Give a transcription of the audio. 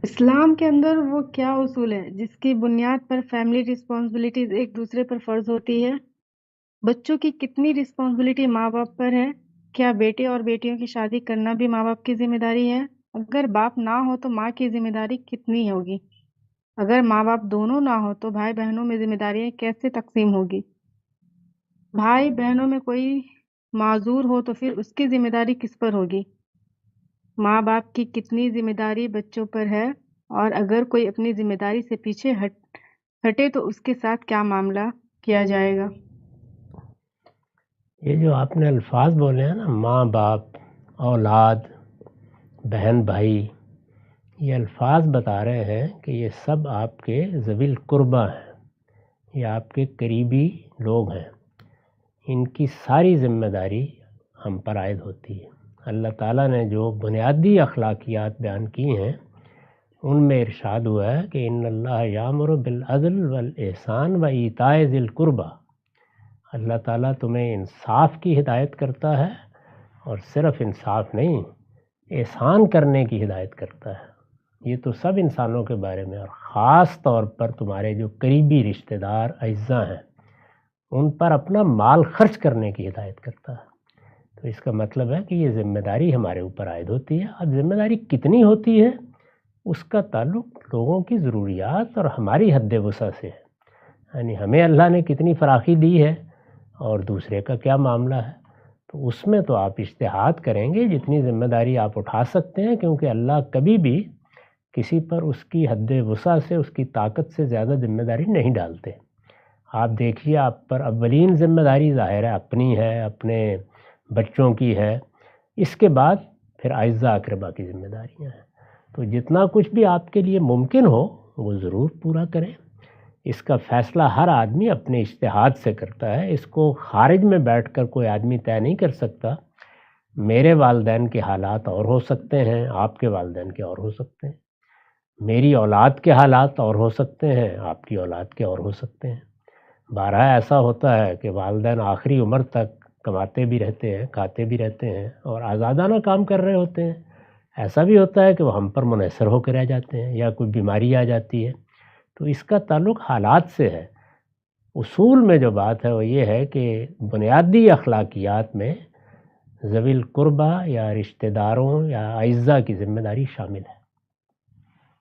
اسلام کے اندر وہ کیا اصول ہے جس کی بنیاد پر فیملی رسپانسبلٹیز ایک دوسرے پر فرض ہوتی ہے؟ بچوں کی کتنی رسپانسبلٹی ماں باپ پر ہے؟ کیا بیٹے اور بیٹیوں کی شادی کرنا بھی ماں باپ کی ذمہ داری ہے؟ اگر باپ نہ ہو تو ماں کی ذمہ داری کتنی ہوگی؟ اگر ماں باپ دونوں نہ ہو تو بھائی بہنوں میں ذمہ داریاں کیسے تقسیم ہوگی؟ بھائی بہنوں میں کوئی معذور ہو تو پھر اس کی ذمہ داری کس پر ہوگی؟ ماں باپ کی کتنی ذمہ داری بچوں پر ہے، اور اگر کوئی اپنی ذمہ داری سے پیچھے ہٹے تو اس کے ساتھ کیا معاملہ کیا جائے گا؟ یہ جو آپ نے الفاظ بولے ہیں نا، ماں باپ، اولاد، بہن بھائی، یہ الفاظ بتا رہے ہیں کہ یہ سب آپ کے ذوی القربہ ہیں، یہ آپ کے قریبی لوگ ہیں، ان کی ساری ذمہ داری ہم پر عائد ہوتی ہے۔ اللہ تعالیٰ نے جو بنیادی اخلاقیات بیان کی ہیں ان میں ارشاد ہوا ہے کہ ان اللہ یامر بالعدل والاحسان و ایتاء ذی القربہ۔ اللہ تعالیٰ تمہیں انصاف کی ہدایت کرتا ہے، اور صرف انصاف نہیں، احسان کرنے کی ہدایت کرتا ہے۔ یہ تو سب انسانوں کے بارے میں، اور خاص طور پر تمہارے جو قریبی رشتہ دار اعزاء ہیں ان پر اپنا مال خرچ کرنے کی ہدایت کرتا ہے۔ تو اس کا مطلب ہے کہ یہ ذمہ داری ہمارے اوپر عائد ہوتی ہے۔ اب ذمہ داری کتنی ہوتی ہے اس کا تعلق لوگوں کی ضروریات اور ہماری حد وسع سے ہے، یعنی ہمیں اللہ نے کتنی فراخی دی ہے اور دوسرے کا کیا معاملہ ہے۔ تو اس میں تو آپ اجتہاد کریں گے جتنی ذمہ داری آپ اٹھا سکتے ہیں، کیونکہ اللہ کبھی بھی کسی پر اس کی حد وسع سے، اس کی طاقت سے زیادہ ذمہ داری نہیں ڈالتے۔ آپ دیکھیے، آپ پر اولین ذمہ داری ظاہر ہے اپنی ہے، اپنے بچوں کی ہے، اس کے بعد پھر اعزاء اقربا کی ذمہ داریاں ہیں۔ تو جتنا کچھ بھی آپ کے لیے ممکن ہو وہ ضرور پورا کریں۔ اس کا فیصلہ ہر آدمی اپنے اجتہاد سے کرتا ہے، اس کو خارج میں بیٹھ کر کوئی آدمی طے نہیں کر سکتا۔ میرے والدین کے حالات اور ہو سکتے ہیں، آپ کے والدین کے اور ہو سکتے ہیں، میری اولاد کے حالات اور ہو سکتے ہیں، آپ کی اولاد کے اور ہو سکتے ہیں۔ بارہا ایسا ہوتا ہے کہ والدین آخری عمر تک کماتے بھی رہتے ہیں، کھاتے بھی رہتے ہیں اور آزادانہ کام کر رہے ہوتے ہیں۔ ایسا بھی ہوتا ہے کہ وہ ہم پر منحصر ہو کے رہ جاتے ہیں، یا کوئی بیماری آ جاتی ہے۔ تو اس کا تعلق حالات سے ہے۔ اصول میں جو بات ہے وہ یہ ہے کہ بنیادی اخلاقیات میں ذوی القربہ یا رشتہ داروں یا اعزاء کی ذمہ داری شامل ہے۔